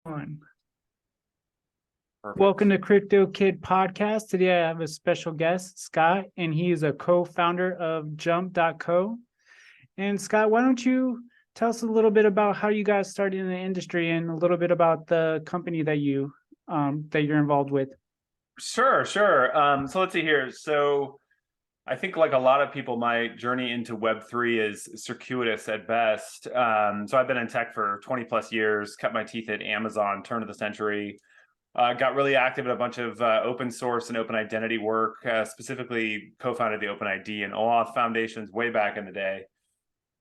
Perfect. Welcome to Crypto Kid Podcast. Today I have a special guest, Scott, and he is a co-founder of Jump.co. And Scott, why don't you tell us a little bit about how you guys started in the industry and a little bit about the company that you're involved with? Sure. So let's see here. So I think like a lot of people, my journey into Web3 is circuitous at best. So I've been in tech for 20 plus years, cut my teeth at Amazon, turn of the century. Got really active in a bunch of open source and open identity work, specifically co-founded the OpenID and OAuth foundations way back in the day.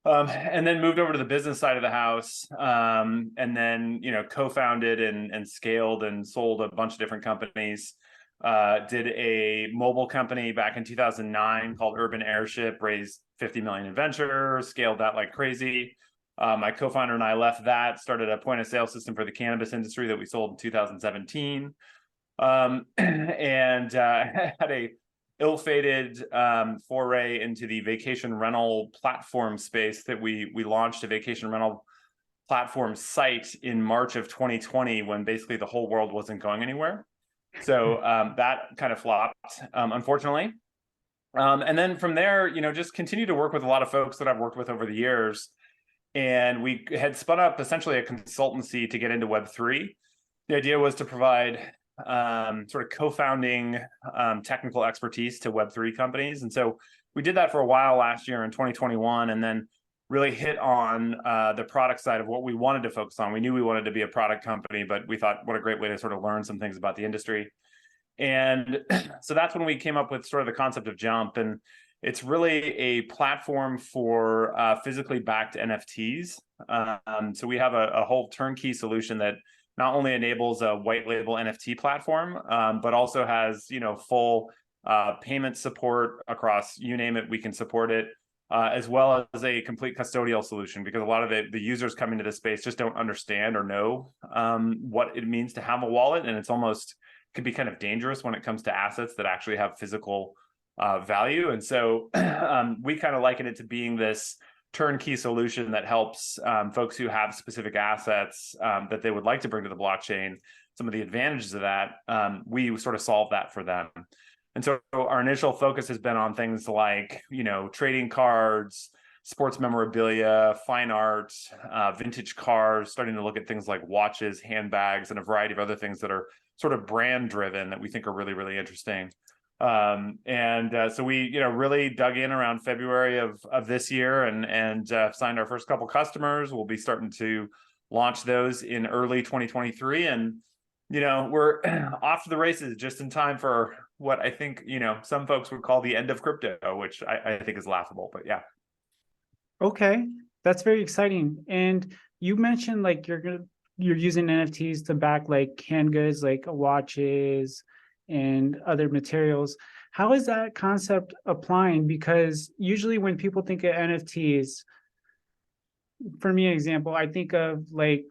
And then moved over to the business side of the house, and then co-founded and scaled and sold a bunch of different companies. Did a mobile company back in 2009 called Urban Airship, raised 50 million in venture, scaled that like crazy. My co-founder and I left that, started a point of sale system for the cannabis industry that we sold in 2017, and had a ill-fated foray into the vacation rental platform space that we launched a vacation rental platform site in March of 2020 when basically the whole world wasn't going anywhere. So that kind of flopped, unfortunately. And then from there, just continued to work with a lot of folks that I've worked with over the years. And we had spun up essentially a consultancy to get into Web3. The idea was to provide sort of co-founding technical expertise to Web3 companies. And so we did that for a while last year in 2021, and then really hit on the product side of what we wanted to focus on. We knew we wanted to be a product company, but we thought what a great way to sort of learn some things about the industry. And so that's when we came up with sort of the concept of Jump. And it's really a platform for physically backed NFTs. So we have a whole turnkey solution that not only enables a white label NFT platform, but also has full payment support across, you name it, we can support it, as well as a complete custodial solution, because a lot of the users coming to this space just don't understand or know what it means to have a wallet, and it's almost could be kind of dangerous when it comes to assets that actually have physical value. And so we kind of liken it to being this turnkey solution that helps folks who have specific assets that they would like to bring to the blockchain. Some of the advantages of that, we sort of solve that for them. And so our initial focus has been on things like, trading cards, sports memorabilia, fine art, vintage cars, starting to look at things like watches, handbags, and a variety of other things that are sort of brand driven that we think are really, really interesting. So we, really dug in around February of this year and signed our first couple customers. We'll be starting to launch those in early 2023. And, we're off to the races just in time for what I think, some folks would call the end of crypto, which I think is laughable, but yeah. Okay, that's very exciting. And you mentioned like you're using NFTs to back like canned goods, like watches and other materials. How is that concept applying? Because usually when people think of NFTs, for me, an example, I think of like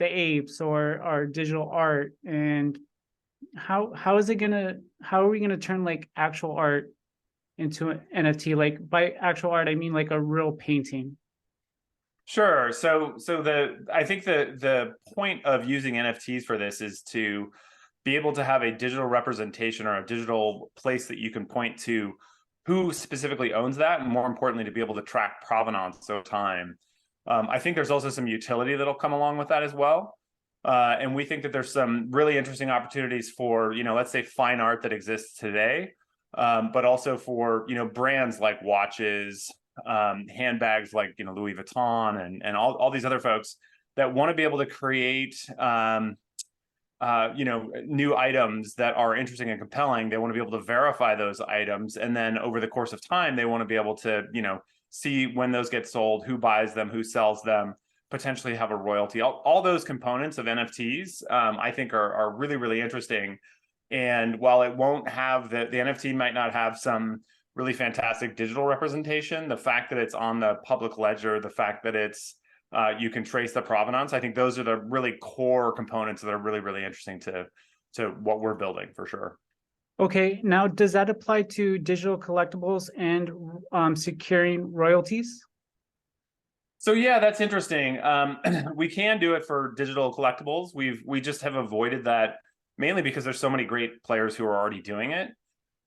the apes or digital art. And how are we gonna turn like actual art into an NFT? Like by actual art, I mean like a real painting. Sure. So I think the point of using NFTs for this is to be able to have a digital representation or a digital place that you can point to who specifically owns that, and more importantly, to be able to track provenance over time. I think there's also some utility that'll come along with that as well. And we think that there's some really interesting opportunities for, let's say fine art that exists today, but also for, brands like watches, handbags like, Louis Vuitton and all these other folks that want to be able to create, new items that are interesting and compelling. They want to be able to verify those items. And then over the course of time, they want to be able to, see when those get sold, who buys them, who sells them, potentially have a royalty. All those components of NFTs, I think are really, really interesting. And while it won't have the NFT might not have some really fantastic digital representation, the fact that it's on the public ledger, the fact that it's you can trace the provenance, I think those are the really core components that are really, really interesting to what we're building for sure. Okay, now does that apply to digital collectibles and securing royalties? So yeah, that's interesting. We can do it for digital collectibles. We just have avoided that mainly because there's so many great players who are already doing it.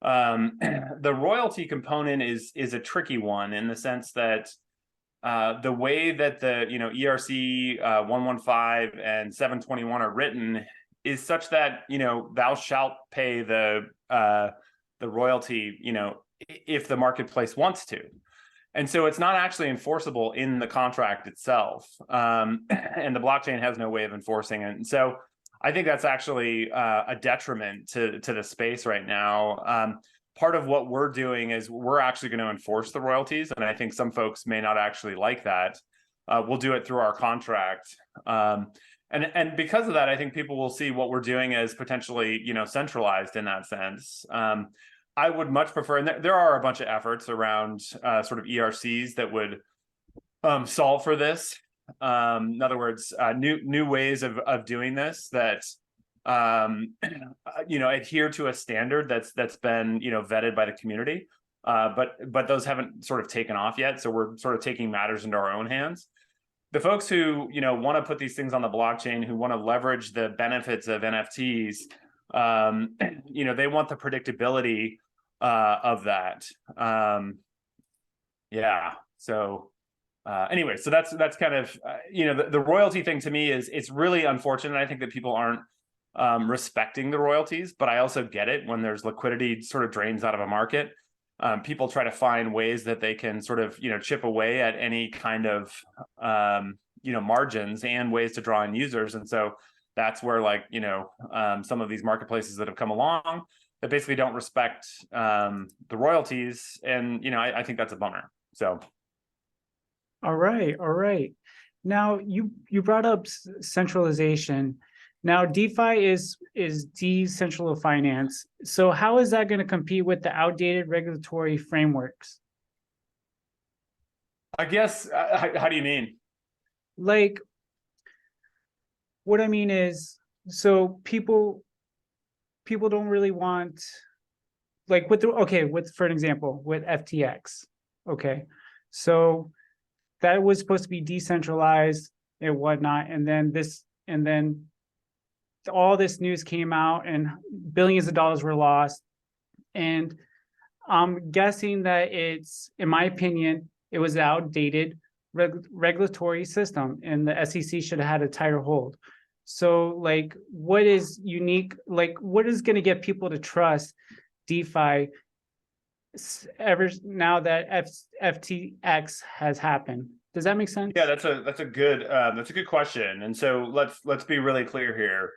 The royalty component is a tricky one in the sense that the way that the ERC 115 and 721 are written is such that thou shalt pay the royalty if the marketplace wants to. And so it's not actually enforceable in the contract itself. And the blockchain has no way of enforcing it. And so I think that's actually a detriment to the space right now. Part of what we're doing is we're actually going to enforce the royalties. And I think some folks may not actually like that. We'll do it through our contract. And because of that, I think people will see what we're doing as potentially, centralized in that sense. I would much prefer, and there are a bunch of efforts around sort of ERCs that would solve for this. In other words, new ways of doing this that adhere to a standard that's been vetted by the community, but those haven't sort of taken off yet. So we're sort of taking matters into our own hands. The folks who want to put these things on the blockchain, who want to leverage the benefits of NFTs, they want the predictability of that. Yeah. So anyway, so that's kind of the royalty thing to me is it's really unfortunate. I think that people aren't respecting the royalties, but I also get it when there's liquidity sort of drains out of a market. People try to find ways that they can sort of chip away at any kind of margins and ways to draw in users, and so that's where some of these marketplaces that have come along that basically don't respect the royalties, and I think that's a bummer. So, All right. Now you brought up centralization. Now DeFi is decentral finance. So how is that going to compete with the outdated regulatory frameworks? I guess how do you mean? Like, what I mean is, so people don't really want, like, for an example, with FTX. Okay, so that was supposed to be decentralized and whatnot, and then all this news came out and billions of dollars were lost. And I'm guessing that in my opinion, it was an outdated regulatory system, and the SEC should have had a tighter hold. So what is unique? What is going to get people to trust DeFi ever now that FTX has happened? Does that make sense? Yeah, that's a good question. And so let's be really clear here.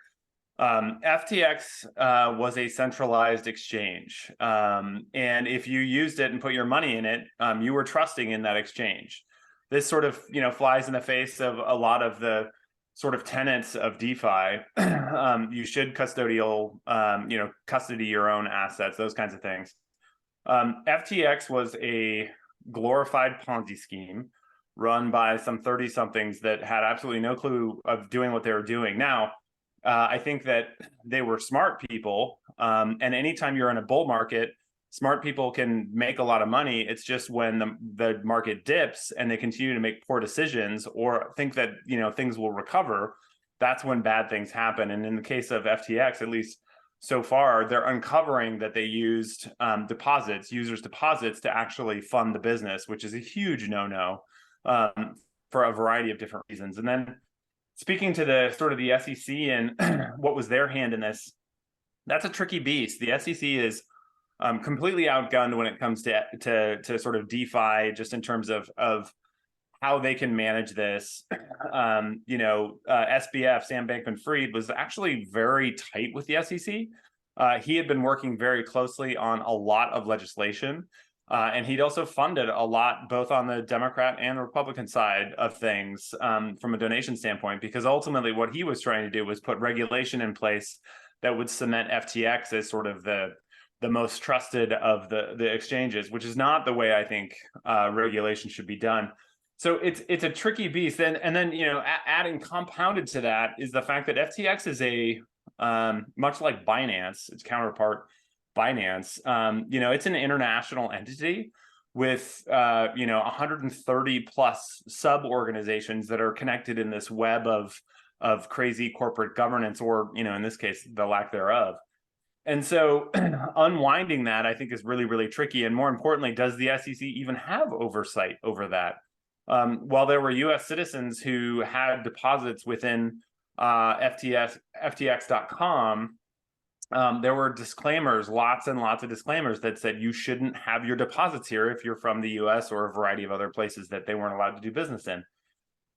FTX was a centralized exchange, and if you used it and put your money in it, you were trusting in that exchange. This sort of flies in the face of a lot of the sort of tenets of DeFi. You should custody your own assets, those kinds of things. FTX was a glorified Ponzi scheme run by some 30-somethings that had absolutely no clue of doing what they were doing. Now, I think that they were smart people, and anytime you're in a bull market, smart people can make a lot of money. It's just when the market dips and they continue to make poor decisions or think that things will recover, that's when bad things happen. And in the case of FTX, at least so far, they're uncovering that they used users' deposits to actually fund the business, which is a huge no-no for a variety of different reasons. And then speaking to the sort of the SEC and what was their hand in this, that's a tricky beast. The SEC is completely outgunned when it comes to sort of DeFi, just in terms of how they can manage this. SBF, Sam Bankman-Fried, was actually very tight with the SEC. He had been working very closely on a lot of legislation. And he'd also funded a lot, both on the Democrat and the Republican side of things, from a donation standpoint, because ultimately what he was trying to do was put regulation in place that would cement FTX as sort of the most trusted of the exchanges, which is not the way I think regulation should be done. So it's a tricky beast. And then adding compounded to that is the fact that FTX is a much like Binance, its counterpart Binance, it's an international entity. with 130 plus sub organizations that are connected in this web of crazy corporate governance, or in this case, the lack thereof. And so unwinding that, I think, is really, really tricky. And more importantly, does the SEC even have oversight over that? While there were US citizens who had deposits within FTX.com, there were disclaimers, lots and lots of disclaimers that said you shouldn't have your deposits here if you're from the US or a variety of other places that they weren't allowed to do business in.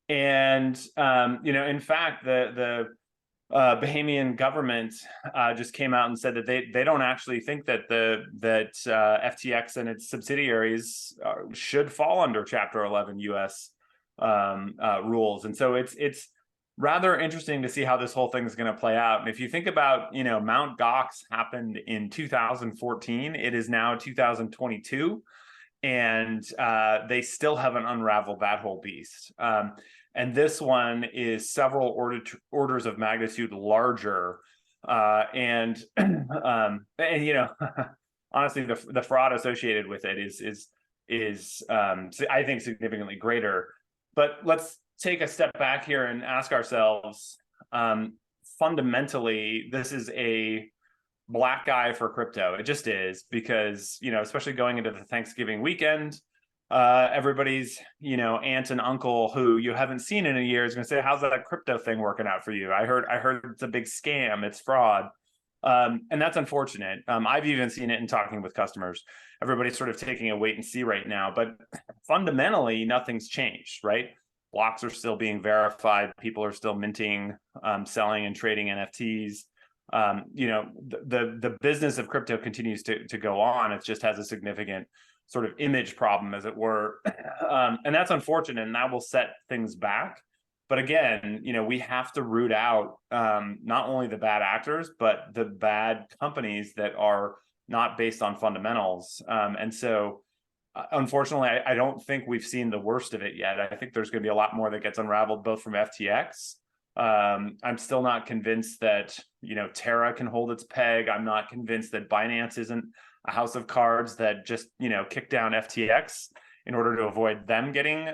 And in fact, the Bahamian government just came out and said that they don't actually think that FTX and its subsidiaries should fall under Chapter 11 U.S. Rules. And so it's rather interesting to see how this whole thing is going to play out. And if you think about, Mt. Gox happened in 2014, it is now 2022, and they still haven't unraveled that whole beast. And this one is several orders of magnitude larger. And honestly, the fraud associated with it is I think significantly greater. But let's take a step back here and ask ourselves, fundamentally, this is a black eye for crypto. It just is, because, especially going into the Thanksgiving weekend, everybody's, aunt and uncle who you haven't seen in a year is going to say, how's that crypto thing working out for you? I heard it's a big scam. It's fraud. And that's unfortunate. I've even seen it in talking with customers. Everybody's sort of taking a wait and see right now, but fundamentally nothing's changed, right? Blocks are still being verified. People are still minting, selling and trading NFTs. The business of crypto continues to go on. It just has a significant sort of image problem, as it were. And that's unfortunate, and that will set things back. But again, we have to root out not only the bad actors, but the bad companies that are not based on fundamentals. And so unfortunately, I don't think we've seen the worst of it yet. I think there's going to be a lot more that gets unraveled, both from FTX. I'm still not convinced that, Terra can hold its peg. I'm not convinced that Binance isn't a house of cards that just, kick down FTX in order to avoid them getting,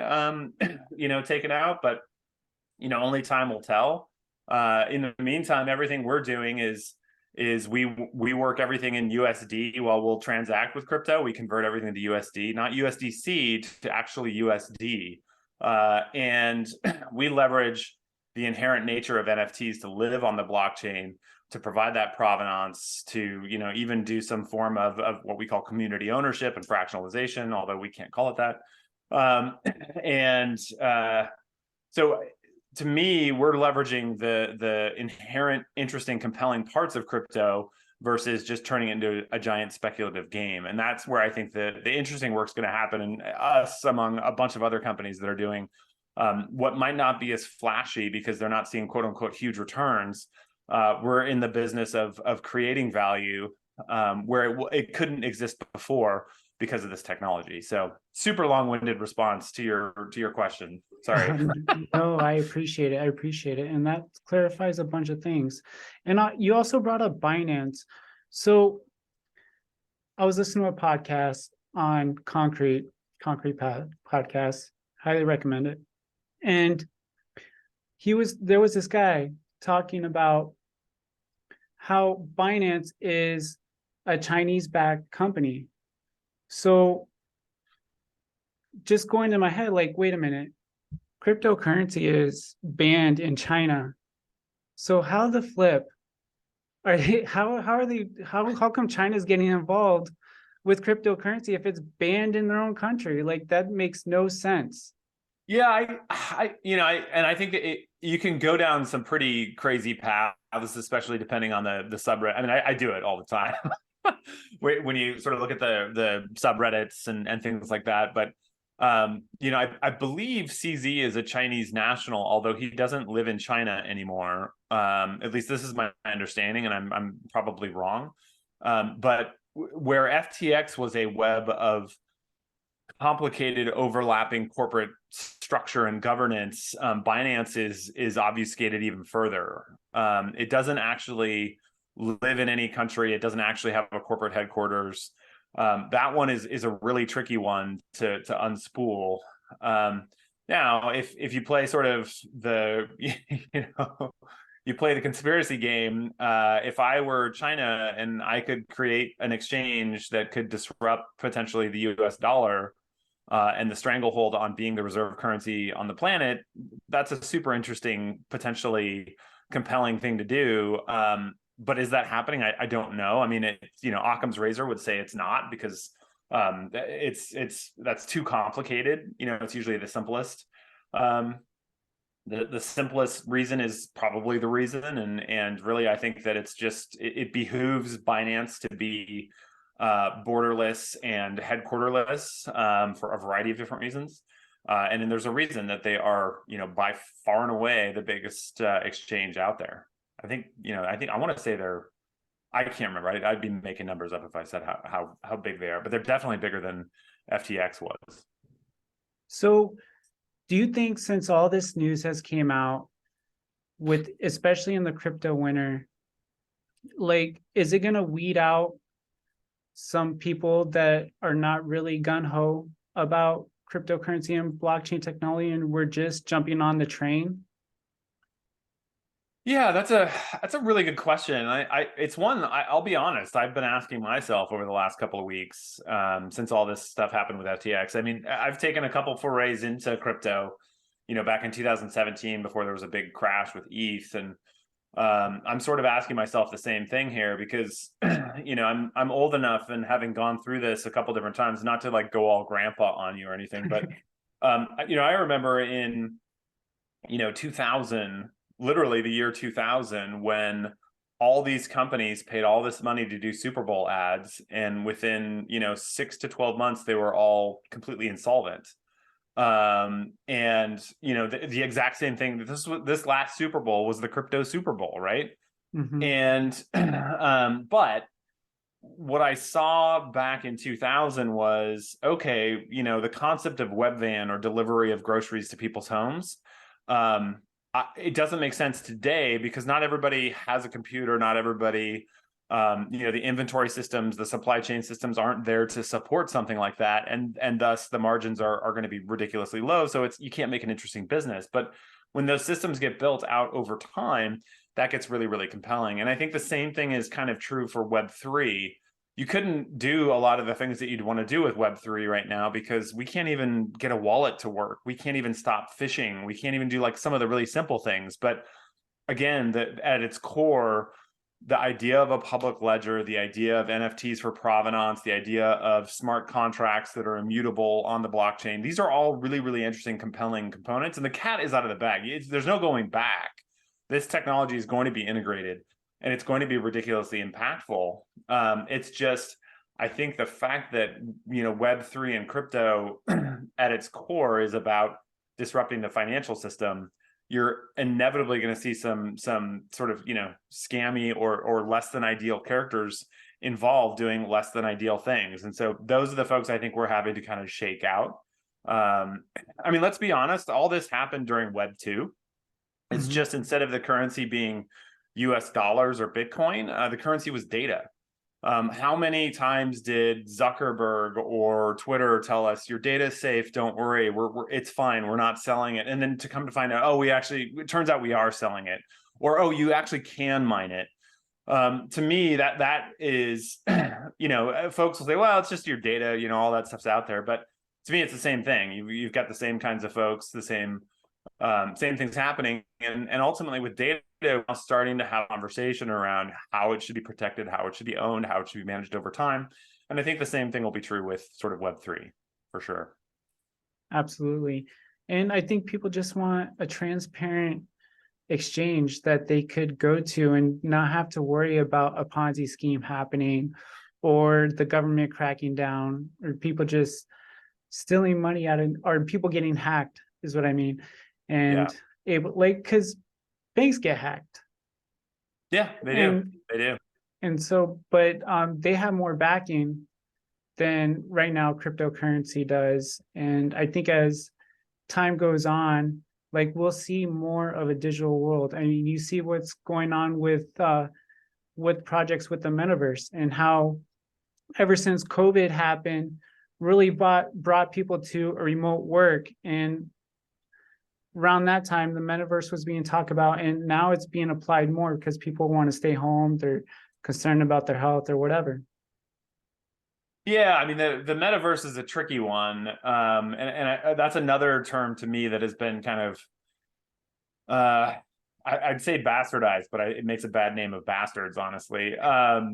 taken out. But, only time will tell. In the meantime, everything we're doing is we work everything in USD while we'll transact with crypto. We convert everything to USD, not USDC, to actually USD. And we leverage the inherent nature of NFTs to live on the blockchain, to provide that provenance, to even do some form of what we call community ownership and fractionalization, although we can't call it that. So to me, we're leveraging the inherent, interesting, compelling parts of crypto versus just turning it into a giant speculative game. And that's where I think the interesting work's going to happen, and us among a bunch of other companies that are doing what might not be as flashy because they're not seeing quote unquote huge returns. We're in the business of creating value where it couldn't exist before because of this technology. So super long-winded response to your question. Sorry. No, I appreciate it. And that clarifies a bunch of things. And you also brought up Binance. So I was listening to a podcast on Concrete podcast, highly recommend it. And there was this guy talking about how Binance is a Chinese-backed company. So just going to my head, like, wait a minute, cryptocurrency is banned in China. So how the flip are they, how come China's getting involved with cryptocurrency if it's banned in their own country? Like, that makes no sense. Yeah, I think you can go down some pretty crazy paths, especially depending on the subreddit. I mean, I do it all the time when you sort of look at the subreddits and things like that. But I believe CZ is a Chinese national, although he doesn't live in China anymore. At least this is my understanding, and I'm probably wrong. But where FTX was a web of complicated overlapping corporate structure and governance, Binance is obfuscated even further. It doesn't actually live in any country. It doesn't actually have a corporate headquarters. That one is a really tricky one to unspool. Now, if you play sort of the you play the conspiracy game, if I were China and I could create an exchange that could disrupt potentially the US dollar, and the stranglehold on being the reserve currency on the planet, that's a super interesting, potentially compelling thing to do. But is that happening? I don't know. I mean, Occam's razor would say it's not, because that's too complicated. It's usually the simplest. The simplest reason is probably the reason, and really, I think that it behooves Binance to be borderless and headquarterless, for a variety of different reasons. And then there's a reason that they are, by far and away the biggest exchange out there. I think I want to say I can't remember. I'd be making numbers up if I said how big they are, but they're definitely bigger than FTX was. So do you think, since all this news has came out, especially in the crypto winter, like, is it going to weed out some people that are not really gung-ho about cryptocurrency and blockchain technology, and we're just jumping on the train? Yeah, that's a really good question. It's one I'll be honest, I've been asking myself over the last couple of weeks, since all this stuff happened with FTX. I mean, I've taken a couple forays into crypto, back in 2017 before there was a big crash with ETH, and I'm sort of asking myself the same thing here, because I'm old enough, and having gone through this a couple different times, not to like go all grandpa on you or anything, but I remember in 2000, literally the year 2000, when all these companies paid all this money to do Super Bowl ads, and within 6 to 12 months they were all completely insolvent. And the exact same thing, this last Super Bowl was the crypto Super Bowl, right? Mm-hmm. And but what I saw back in 2000 was, okay, the concept of web van, or delivery of groceries to people's homes, it doesn't make sense today, because not everybody has a computer, not everybody, the inventory systems, the supply chain systems aren't there to support something like that, and thus the margins are going to be ridiculously low. So you can't make an interesting business. But when those systems get built out over time, that gets really, really compelling. And I think the same thing is kind of true for Web3. You couldn't do a lot of the things that you'd want to do with Web3 right now, because we can't even get a wallet to work. We can't even stop phishing. We can't even do like some of the really simple things. But again, at its core, the idea of a public ledger, the idea of NFTs for provenance, the idea of smart contracts that are immutable on the blockchain, these are all really, really interesting, compelling components. And the cat is out of the bag. There's no going back. This technology is going to be integrated, and it's going to be ridiculously impactful. It's just, I think the fact that, Web3 and crypto at its core is about disrupting the financial system, you're inevitably going to see some sort of, scammy or less than ideal characters involved doing less than ideal things. And so those are the folks I think we're having to kind of shake out. I mean, let's be honest, all this happened during Web 2. It's just, instead of the currency being US dollars or Bitcoin, the currency was data. How many times did Zuckerberg or Twitter tell us your data is safe, don't worry, it's fine, we're not selling it, and then to come to find out, it turns out we are selling it, or you actually can mine it. To me, that is, folks will say, well, it's just your data, all that stuff's out there, but to me, it's the same thing. You've got the same kinds of folks, the same things happening, and ultimately with data, starting to have a conversation around how it should be protected, how it should be owned, how it should be managed over time. And I think the same thing will be true with sort of Web3 for sure. Absolutely. And I think people just want a transparent exchange that they could go to and not have to worry about a Ponzi scheme happening, or the government cracking down, or people just stealing money or people getting hacked, is what I mean. And because banks get hacked. Yeah, they do. They do. And so, but they have more backing than right now cryptocurrency does. And I think as time goes on, like, we'll see more of a digital world. I mean, you see what's going on with projects with the metaverse, and how ever since COVID happened, really brought people to a remote work. And around that time, the metaverse was being talked about, and now it's being applied more because people want to stay home. They're concerned about their health or whatever. Yeah, I mean the metaverse is a tricky one, that's another term to me that has been kind of I'd say bastardized, but it makes a bad name of bastards, honestly. I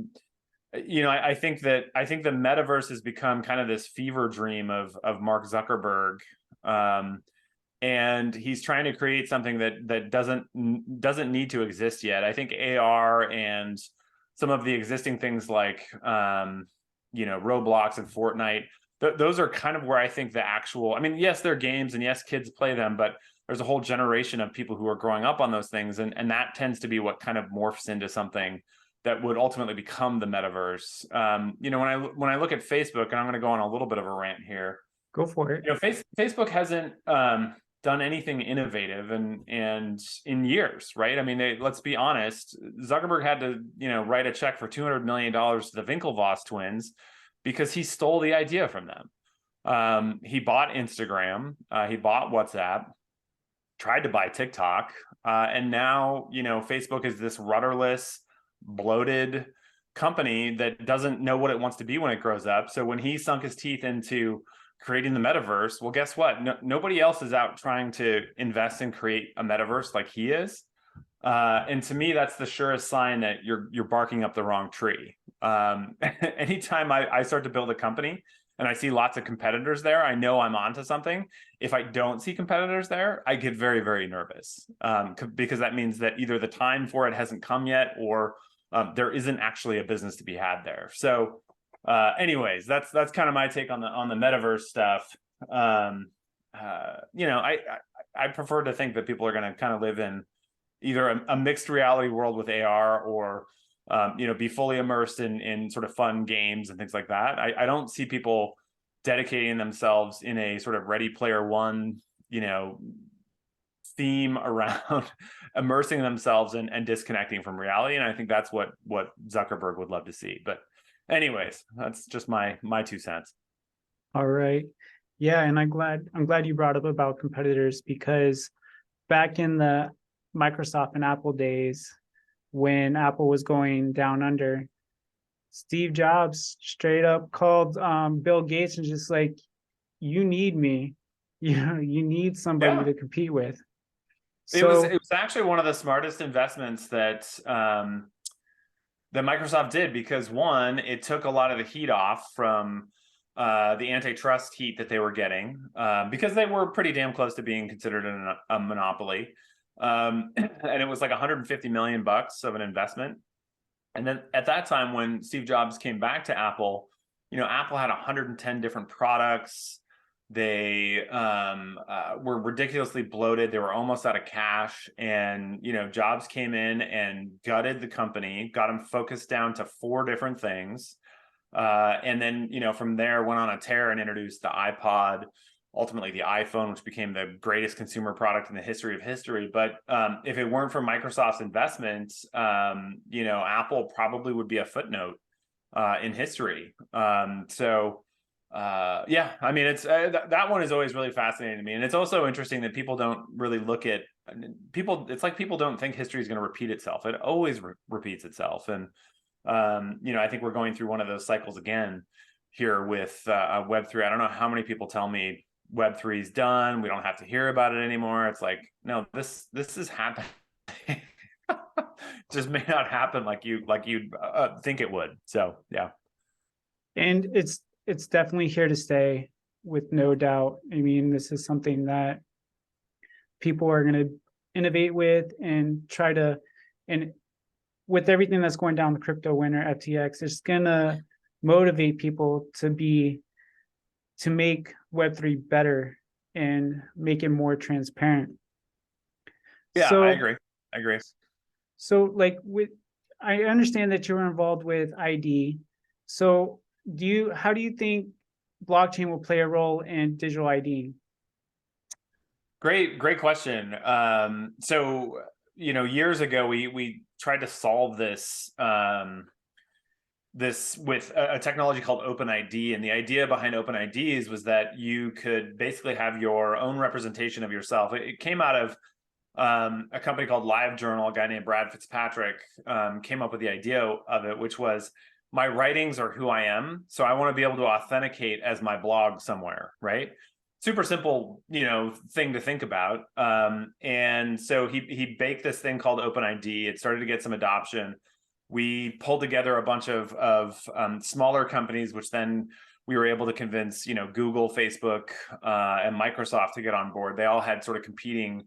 think the metaverse has become kind of this fever dream of Mark Zuckerberg, and he's trying to create something that doesn't need to exist yet. I think AR and some of the existing things like Roblox and Fortnite, those are kind of where I think the actual, I mean, yes, they're games and yes, kids play them, but there's a whole generation of people who are growing up on those things, and that tends to be what kind of morphs into something that would ultimately become the metaverse. When I look at Facebook, and I'm going to go on a little bit of a rant here. Go for it. Facebook hasn't done anything innovative and in years, right? I mean, let's be honest. Zuckerberg had to write a check for $200 million to the Winklevoss twins because he stole the idea from them. He bought Instagram, he bought WhatsApp, tried to buy TikTok, and now Facebook is this rudderless, bloated company that doesn't know what it wants to be when it grows up. So when he sunk his teeth into creating the metaverse, well, guess what? Nobody else is out trying to invest and create a metaverse like he is. And to me, that's the surest sign that you're barking up the wrong tree. Anytime I start to build a company and I see lots of competitors there, I know I'm onto something. If I don't see competitors there, I get very, very nervous, because that means that either the time for it hasn't come yet, or there isn't actually a business to be had there. So anyways, that's kind of my take on the metaverse stuff. I prefer to think that people are going to kind of live in either a mixed reality world with AR, or be fully immersed in sort of fun games and things like that. I don't see people dedicating themselves in a sort of Ready Player One, theme around immersing themselves and disconnecting from reality. And I think that's what Zuckerberg would love to see. But anyways, that's just my 2 cents. All right. Yeah, and I'm glad you brought up about competitors, because back in the Microsoft and Apple days, when Apple was going down under, Steve Jobs straight up called Bill Gates and just like, you need me. You need somebody to compete with. So it was actually one of the smartest investments that Microsoft did, because one, it took a lot of the heat off from the antitrust heat that they were getting, because they were pretty damn close to being considered a monopoly. And it was like $150 million of an investment. And then at that time, when Steve Jobs came back to Apple, Apple had 110 different products. They were ridiculously bloated. They were almost out of cash. And, Jobs came in and gutted the company, got them focused down to 4 different things. And then, from there went on a tear and introduced the iPod, ultimately the iPhone, which became the greatest consumer product in the history of history. But if it weren't for Microsoft's investments, Apple probably would be a footnote in history. Yeah, I mean, it's that one is always really fascinating to me. And it's also interesting that people don't really look at people. It's like people don't think history is going to repeat itself. It always repeats itself. And, I think we're going through one of those cycles again here with Web3. I don't know how many people tell me Web3 is done. We don't have to hear about it anymore. It's like, no, this is happening. Just may not happen like you'd think it would. So, yeah. And it's definitely here to stay, with no doubt. I mean, this is something that people are going to innovate with and try to, and with everything that's going down the crypto winter, FTX, it's going to motivate people to make Web3 better and make it more transparent. Yeah, so, I agree. So I understand that you're involved with ID. So how do you think blockchain will play a role in digital ID? Great question. So, years ago, we tried to solve this this with a technology called OpenID. And the idea behind OpenIDs was that you could basically have your own representation of yourself. It came out of a company called LiveJournal. A guy named Brad Fitzpatrick came up with the idea of it, which was my writings are who I am. So I want to be able to authenticate as my blog somewhere, right? Super simple, thing to think about. And so he baked this thing called OpenID. It started to get some adoption. We pulled together a bunch of smaller companies, which then we were able to convince, Google, Facebook, and Microsoft to get on board. They all had sort of competing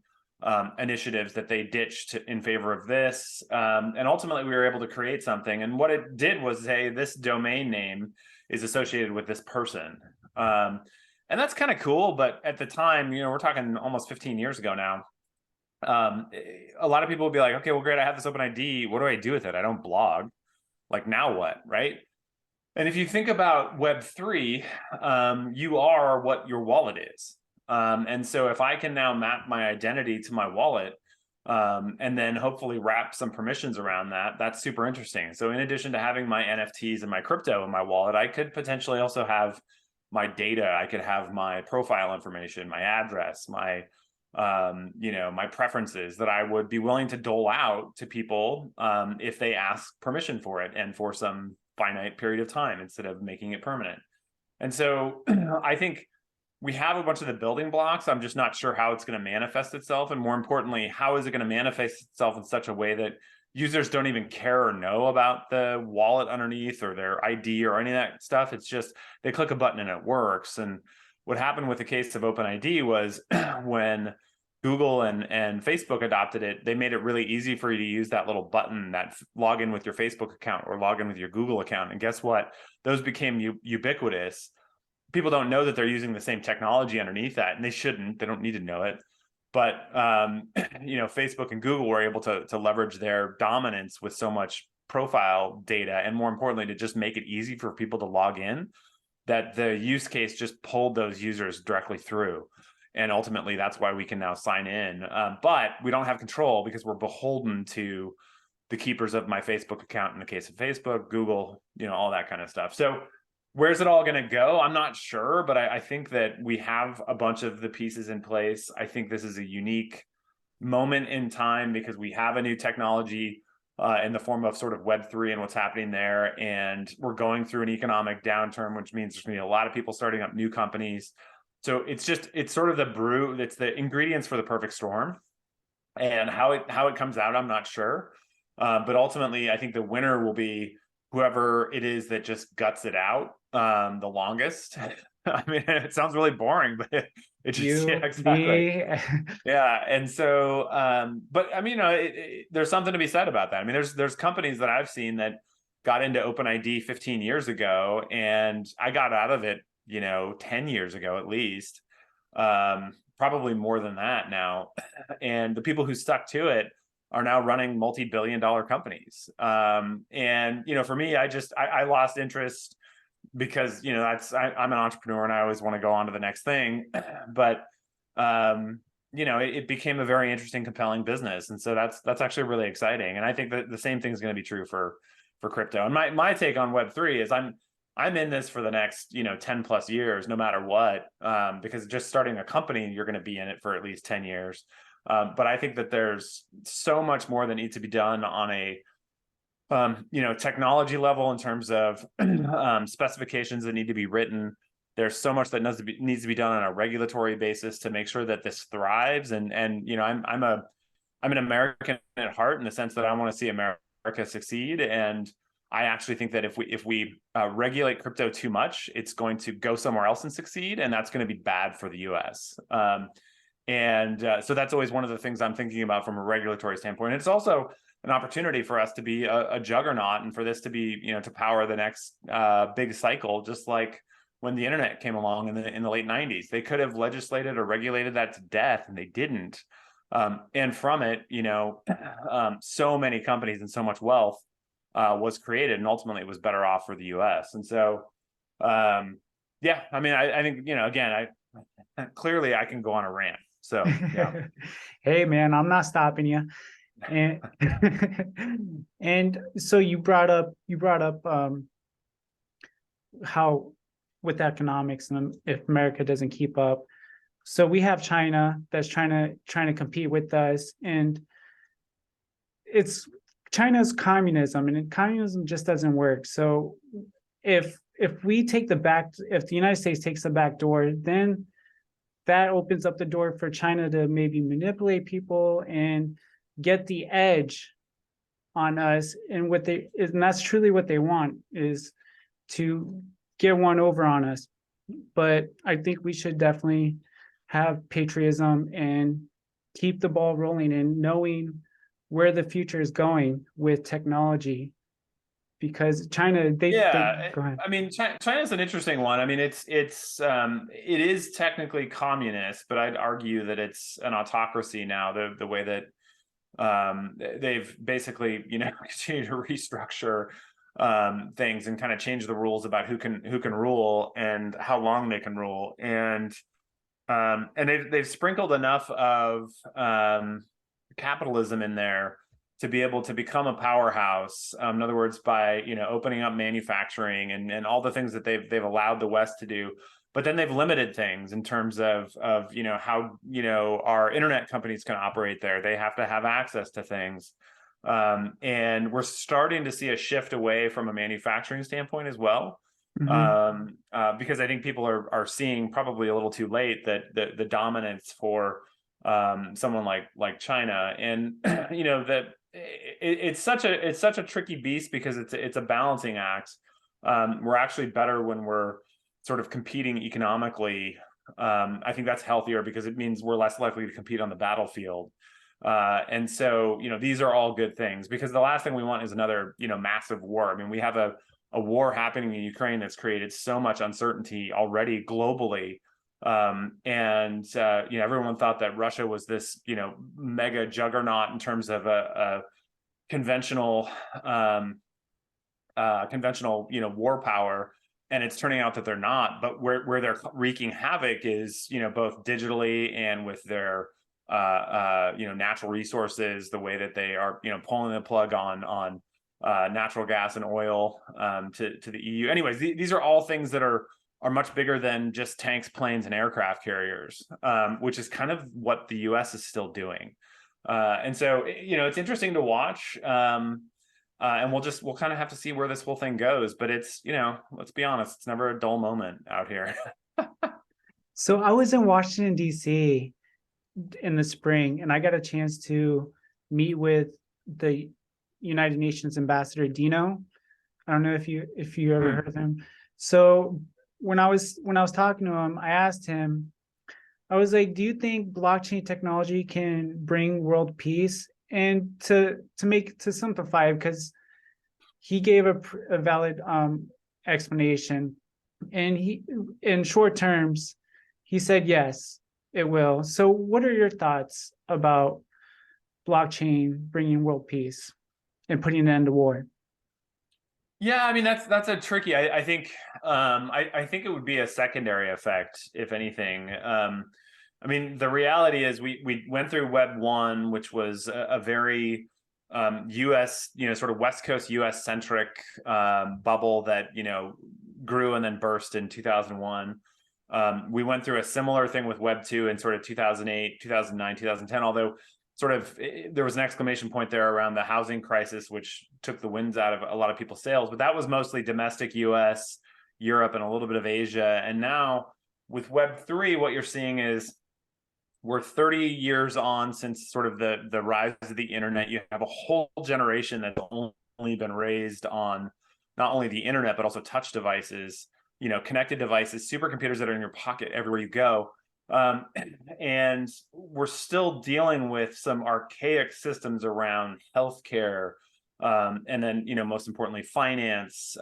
initiatives that they ditched in favor of this. And ultimately, we were able to create something. And what it did was say, this domain name is associated with this person. And that's kind of cool. But at the time, we're talking almost 15 years ago now. A lot of people would be like, okay, well, great, I have this OpenID. What do I do with it? I don't blog. Like, now what, right? And if you think about Web3, you are what your wallet is. And so if I can now map my identity to my wallet, and then hopefully wrap some permissions around that, that's super interesting. So in addition to having my NFTs and my crypto in my wallet, I could potentially also have my data. I could have my profile information, my address, my my preferences that I would be willing to dole out to people if they ask permission for it and for some finite period of time instead of making it permanent. And so I think we have a bunch of the building blocks. I'm just not sure how it's going to manifest itself. And more importantly, how is it going to manifest itself in such a way that users don't even care or know about the wallet underneath or their ID or any of that stuff. It's just they click a button and it works. And what happened with the case of OpenID was when Google and Facebook adopted it, they made it really easy for you to use that little button, that log in with your Facebook account or log in with your Google account. And guess what? Those became ubiquitous. People don't know that they're using the same technology underneath that, and they shouldn't. They don't need to know it. But Facebook and Google were able to leverage their dominance with so much profile data, and more importantly, to just make it easy for people to log in, that the use case just pulled those users directly through. And ultimately, that's why we can now sign in. But we don't have control because we're beholden to the keepers of my Facebook account in the case of Facebook, Google, all that kind of stuff. So where's it all going to go? I'm not sure, but I think that we have a bunch of the pieces in place. I think this is a unique moment in time because we have a new technology in the form of sort of Web3 and what's happening there. And we're going through an economic downturn, which means there's going to be a lot of people starting up new companies. So it's sort of it's the ingredients for the perfect storm. And how it comes out, I'm not sure. But ultimately, I think the winner will be whoever it is that just guts it out the longest. I mean, it sounds really boring, but it just, yeah, exactly. Yeah. And so, but I mean, there's something to be said about that. I mean, there's companies that I've seen that got into OpenID 15 years ago, and I got out of it, 10 years ago, at least, probably more than that now. And the people who stuck to it are now running multi-billion-dollar companies. And, for me, I lost interest because, I'm an entrepreneur and I always want to go on to the next thing. But, it became a very interesting, compelling business. And so that's actually really exciting. And I think that the same thing is going to be true for crypto. And my take on Web3 is I'm in this for the next, 10 plus years, no matter what, because just starting a company, you're going to be in it for at least 10 years. But I think that there's so much more that needs to be done on a, technology level in terms of specifications that need to be written. There's so much that needs to be done on a regulatory basis to make sure that this thrives. And I'm an American at heart in the sense that I want to see America succeed. And I actually think that if we regulate crypto too much, it's going to go somewhere else and succeed, and that's going to be bad for the U.S. So that's always one of the things I'm thinking about from a regulatory standpoint. It's also an opportunity for us to be a juggernaut, and for this to be, to power the next big cycle, just like when the internet came along in the late 90s. They could have legislated or regulated that to death, and they didn't. And from it, so many companies and so much wealth was created, and ultimately it was better off for the U.S. And so, yeah, I mean, I think, again, clearly I can go on a rant. So, yeah. Hey, man, I'm not stopping you. And and so you brought up how with economics and if America doesn't keep up. So we have China that's trying to compete with us, and it's China's communism, and communism just doesn't work. So if we take if the United States takes the back door, then that opens up the door for China to maybe manipulate people and get the edge on us. And that's truly what they want, is to get one over on us. But I think we should definitely have patriotism and keep the ball rolling and knowing where the future is going with technology, because China, they Yeah, go ahead. I mean, China's an interesting one. I mean, it is technically communist, but I'd argue that it's an autocracy now. The way that they've basically, continued to restructure things and kind of change the rules about who can rule and how long they can rule, and they've sprinkled enough of capitalism in there to be able to become a powerhouse. In other words, by opening up manufacturing and all the things that they've allowed the West to do, but then they've limited things in terms of how our internet companies can operate there. They have to have access to things, and we're starting to see a shift away from a manufacturing standpoint as well. Because I think people are seeing, probably a little too late, that the dominance for someone like China, and that it's such a tricky beast, because it's a balancing act. We're actually better when we're sort of competing economically. I think that's healthier, because it means we're less likely to compete on the battlefield. And so, these are all good things, because the last thing we want is another, massive war. I mean, we have a war happening in Ukraine that's created so much uncertainty already globally. Everyone thought that Russia was this, mega juggernaut in terms of a conventional, war power. And it's turning out that they're not. But where they're wreaking havoc is, both digitally and with their, natural resources, the way that they are, pulling the plug on natural gas and oil to the EU. Anyways, these are all things that are much bigger than just tanks, planes, and aircraft carriers, which is kind of what the U.S. is still doing. And so, it's interesting to watch. And we'll kind of have to see where this whole thing goes. But it's, let's be honest, it's never a dull moment out here. So I was in Washington, D.C. in the spring, and I got a chance to meet with the United Nations Ambassador Dino. I don't know if you ever heard of him. So when I was talking to him, I asked him, I was like, do you think blockchain technology can bring world peace? And to simplify, because he gave a valid explanation, and he, in short terms, he said yes, it will. So what are your thoughts about blockchain bringing world peace and putting an end to war? Yeah, I mean, that's a tricky. I think I think it would be a secondary effect, if anything. I mean, the reality is we went through Web 1, which was a very US, sort of West Coast US centric bubble that grew and then burst in 2001. We went through a similar thing with Web 2 in sort of 2008, 2009, 2010, although sort of there was an exclamation point there around the housing crisis, which took the winds out of a lot of people's sails. But that was mostly domestic US, Europe, and a little bit of Asia. And now with Web 3, what you're seeing is we're 30 years on since sort of the rise of the internet. You have a whole generation that's only been raised on not only the internet, but also touch devices, connected devices, supercomputers that are in your pocket everywhere you go. And we're still dealing with some archaic systems around healthcare, and then, most importantly, finance.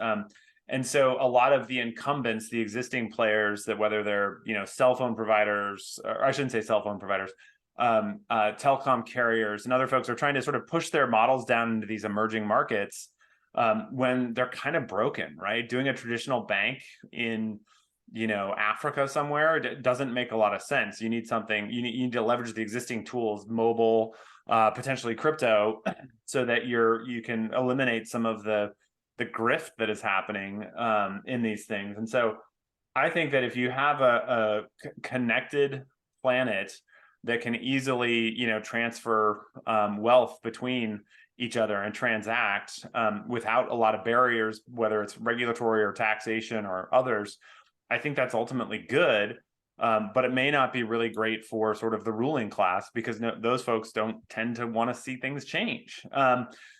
And so a lot of the incumbents, the existing players, that whether they're, cell phone providers, or I shouldn't say cell phone providers, telecom carriers and other folks, are trying to sort of push their models down into these emerging markets when they're kind of broken, right? Doing a traditional bank in Africa somewhere doesn't make a lot of sense. You need something, you need to leverage the existing tools, mobile, potentially crypto, so that you can eliminate some of the grift that is happening in these things. And so I think that if you have a connected planet that can easily, transfer wealth between each other and transact without a lot of barriers, whether it's regulatory or taxation or others, I think that's ultimately good. But it may not be really great for sort of the ruling class, because those folks don't tend to want to see things change.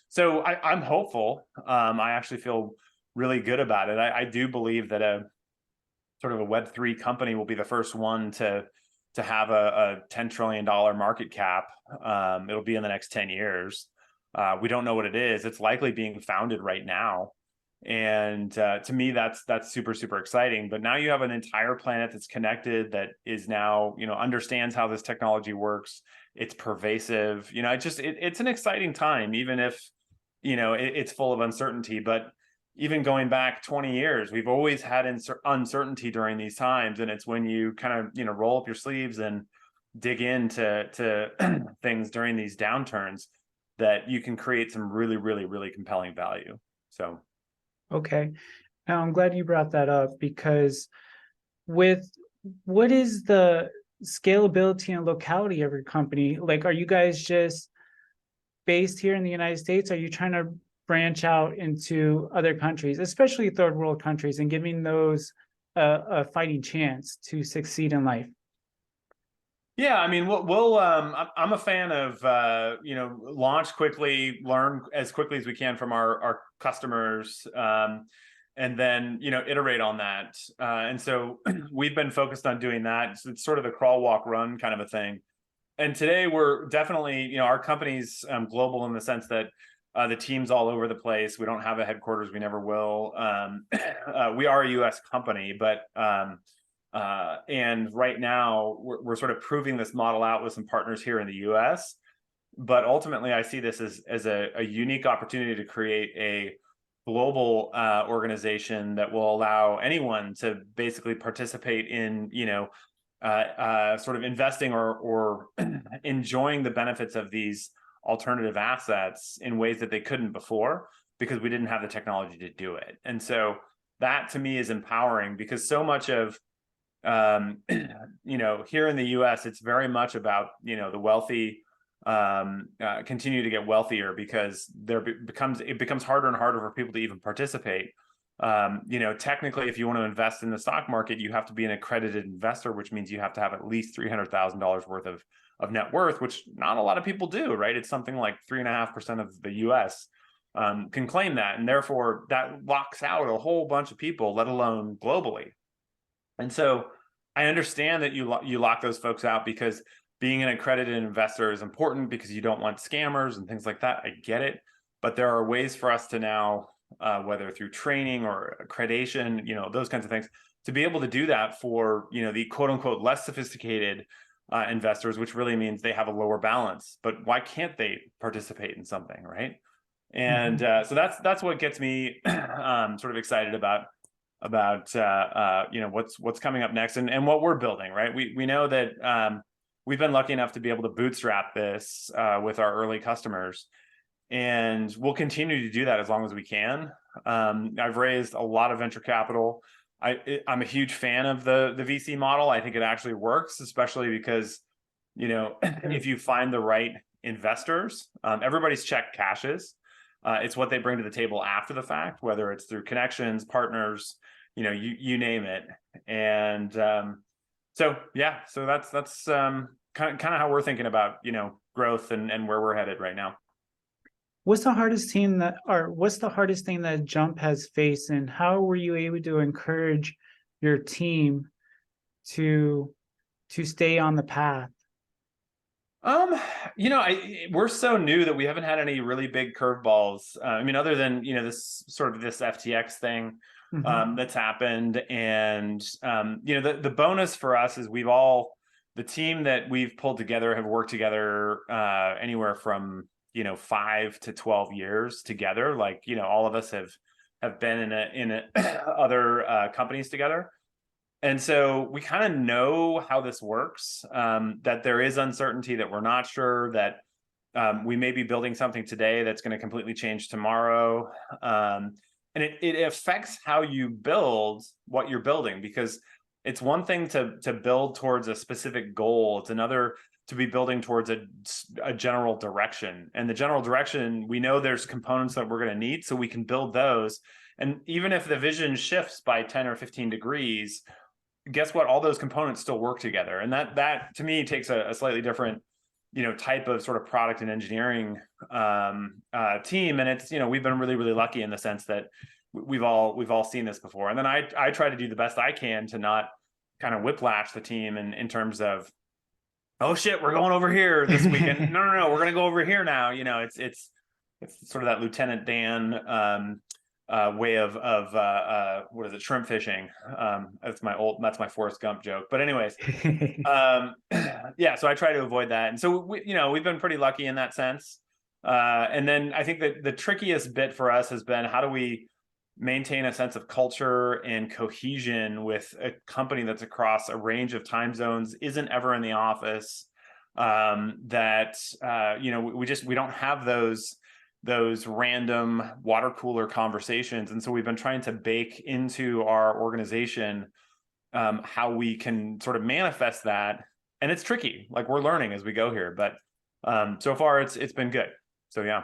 So I'm hopeful. I actually feel really good about it. I do believe that a sort of a Web3 company will be the first one to have a $10 trillion market cap. It'll be in the next 10 years. We don't know what it is. It's likely being founded right now. And to me, that's super, super exciting. But now you have an entire planet that's connected, that is now, understands how this technology works. It's pervasive. It's an exciting time, even if, it's full of uncertainty. But even going back 20 years, we've always had uncertainty during these times. And it's when you kind of, roll up your sleeves and dig into things during these downturns that you can create some really, really, really compelling value. So. Okay. Now, I'm glad you brought that up, because with what is the scalability and locality of your company? Like, are you guys just based here in the United States? Are you trying to branch out into other countries, especially third world countries, and giving those a fighting chance to succeed in life? Yeah, I mean, I'm a fan of, launch quickly, learn as quickly as we can from our customers, and then, iterate on that. And so we've been focused on doing that. It's sort of the crawl, walk, run kind of a thing. And today we're definitely, our company's global in the sense that the team's all over the place. We don't have a headquarters. We never will. We are a US company, but and right now we're sort of proving this model out with some partners here in the US. But ultimately, I see this as a unique opportunity to create a global organization that will allow anyone to basically participate in, sort of investing or enjoying the benefits of these alternative assets in ways that they couldn't before, because we didn't have the technology to do it. And so that to me is empowering, because so much of here in the US, it's very much about, the wealthy continue to get wealthier, because it becomes harder and harder for people to even participate. Technically, if you want to invest in the stock market, you have to be an accredited investor, which means you have to have at least $300,000 worth of net worth, which not a lot of people do, right? It's something like 3.5% of the US can claim that. And therefore that locks out a whole bunch of people, let alone globally. And so I understand that you lock those folks out, because being an accredited investor is important, because you don't want scammers and things like that. I get it. But there are ways for us to now, whether through training or accreditation, those kinds of things, to be able to do that for, the quote unquote less sophisticated investors, which really means they have a lower balance. But why can't they participate in something, right? And so that's what gets me sort of excited about what's coming up next and what we're building, right? We know that we've been lucky enough to be able to bootstrap this with our early customers, and we'll continue to do that as long as we can. I've raised a lot of venture capital. I'm a huge fan of the VC model. I think it actually works, especially because, if you find the right investors, everybody's check cashes. It's what they bring to the table after the fact, whether it's through connections, partners, you name it. And so that's kind of how we're thinking about, growth and where we're headed right now. What's the hardest thing that Jump has faced, and how were you able to encourage your team to stay on the path? We're so new that we haven't had any really big curveballs. Other than, this FTX thing that's happened. And, the bonus for us is the team that we've pulled together have worked together anywhere from, 5 to 12 years together. Like, all of us have been in other companies together. And so we kind of know how this works, that there is uncertainty, that we're not sure, that we may be building something today that's going to completely change tomorrow. and it affects how you build what you're building, because it's one thing to build towards a specific goal. It's another to be building towards a general direction. And the general direction, we know there's components that we're going to need, so we can build those. And even if the vision shifts by 10 or 15 degrees, guess what? All those components still work together. And that to me takes a slightly different, type of sort of product and engineering team. And it's, we've been really, really lucky in the sense that we've all seen this before. And then I try to do the best I can to not kind of whiplash the team in terms of, oh shit, we're going over here this weekend. No, we're gonna go over here now. It's sort of that Lieutenant Dan way of what is it, shrimp fishing. That's my Forrest Gump joke. But anyways, yeah, so I try to avoid that. And so we've been pretty lucky in that sense. And then I think that the trickiest bit for us has been, how do we maintain a sense of culture and cohesion with a company that's across a range of time zones, isn't ever in the office, that we don't have those random water cooler conversations. And so we've been trying to bake into our organization how we can sort of manifest that. And it's tricky, like we're learning as we go here, but so far it's been good. So yeah.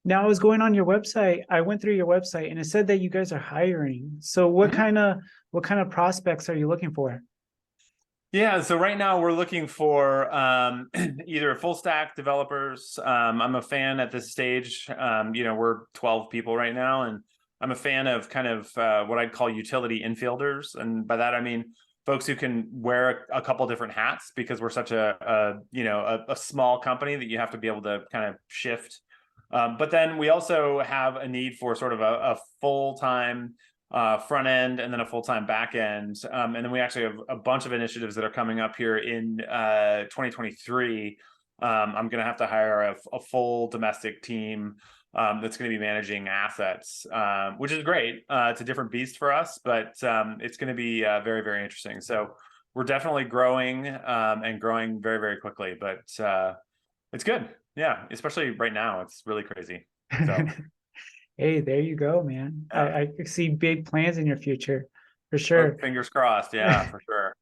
Now, I was going on your website. I went through your website and it said that you guys are hiring. So what kind of prospects are you looking for? Yeah, so right now we're looking for either full stack developers. I'm a fan at this stage. We're 12 people right now, and I'm a fan of kind of what I'd call utility infielders. And by that, I mean folks who can wear a couple different hats, because we're such a small company that you have to be able to kind of shift. But then we also have a need for sort of a full-time front end, and then a full-time back end. And then we actually have a bunch of initiatives that are coming up here in 2023. I'm going to have to hire a full domestic team that's going to be managing assets, which is great. It's a different beast for us, but it's going to be very, very interesting. So we're definitely growing and growing very, very quickly, but it's good. Yeah, especially right now, it's really crazy. So. Hey, there you go, man. Yeah. I see big plans in your future, for Oh, sure. fingers crossed. Yeah, for sure.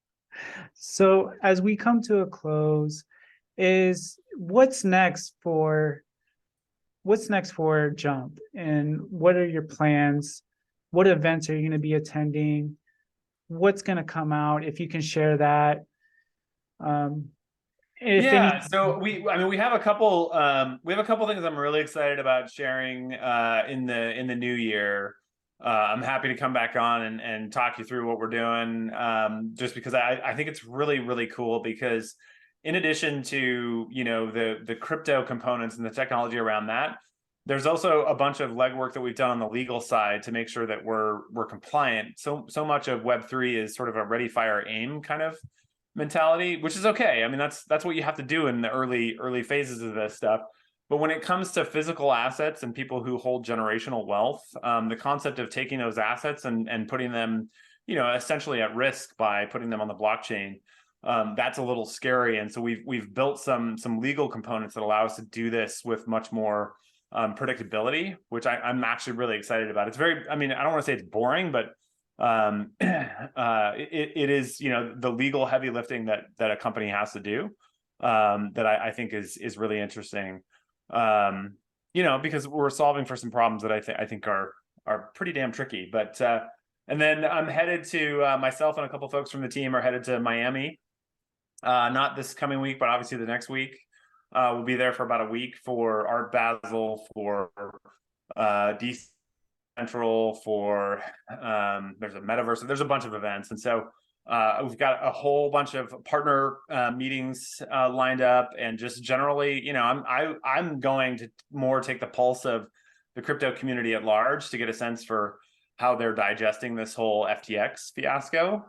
So as we come to a close, what's next for Jump, and what are your plans? What events are you going to be attending? What's going to come out, if you can share that? So we have a couple things I'm really excited about sharing in the new year. I'm happy to come back on and talk you through what we're doing, just because I think it's really, really cool, because in addition to the crypto components and the technology around that, there's also a bunch of legwork that we've done on the legal side to make sure that we're compliant. So much of Web3 is sort of a ready, fire, aim kind of mentality, which is okay. I mean, that's what you have to do in the early phases of this stuff. But when it comes to physical assets and people who hold generational wealth, the concept of taking those assets and putting them, essentially at risk by putting them on the blockchain, that's a little scary. And so we've built some legal components that allow us to do this with much more predictability, which I'm actually really excited about. It's very, I mean, I don't want to say it's boring, but it is, the legal heavy lifting that a company has to do, that I think is really interesting, because we're solving for some problems that I think are pretty damn tricky. But and then I'm headed to myself and a couple folks from the team are headed to Miami, not this coming week, but obviously the next week. We'll be there for about a week for Art Basel, for DC Central, for there's a metaverse, there's a bunch of events. And so we've got a whole bunch of partner meetings lined up, and just generally, I'm going to more take the pulse of the crypto community at large to get a sense for how they're digesting this whole FTX fiasco,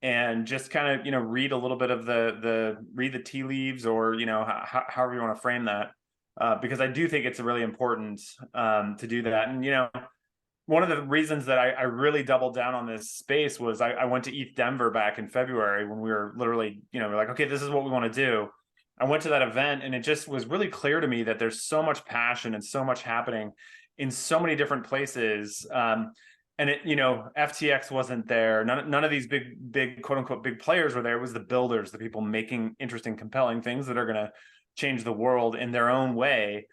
and just kind of read a little bit of read the tea leaves, or however you want to frame that. Because I do think it's really important to do that. And, one of the reasons that I really doubled down on this space was I went to ETH Denver back in February, when we were literally, we're like, okay, this is what we want to do. I went to that event, and it just was really clear to me that there's so much passion and so much happening in so many different places. And it, FTX wasn't there. None of these big quote unquote big players were there. It was the builders, the people making interesting, compelling things that are going to change the world in their own way.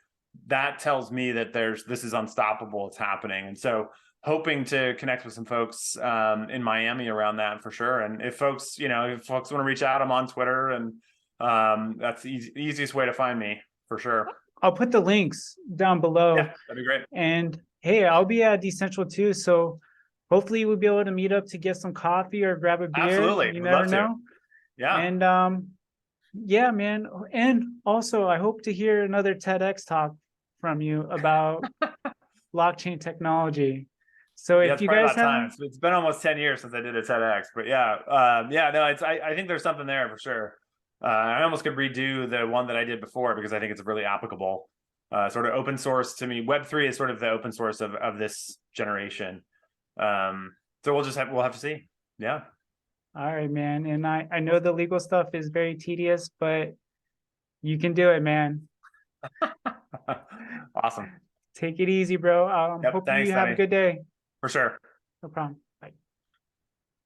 That tells me that this is unstoppable. It's happening. And so hoping to connect with some folks in Miami around that for sure. And if folks want to reach out, I'm on Twitter, and that's the easiest way to find me for sure. I'll put the links down below. Yeah, that'd be great. And hey, I'll be at Decentral too. So hopefully we'll be able to meet up to get some coffee or grab a beer. Absolutely. You Would never love know. to. Yeah. And yeah, man. And also I hope to hear another TEDx talk from you about blockchain technology. So Yeah, if you guys have, it's been almost 10 years since I did a TEDx, but yeah, no, I think there's something there for sure. I almost could redo the one that I did before because I think it's really applicable. Sort of open source to me. Web3 is sort of the open source of this generation. So we'll have to see. Yeah. all right, man. And I know the legal stuff is very tedious, but you can do it, man. Awesome. Take it easy, bro. Yep, Hope thanks, you have a Lenny. good day. For sure. No problem.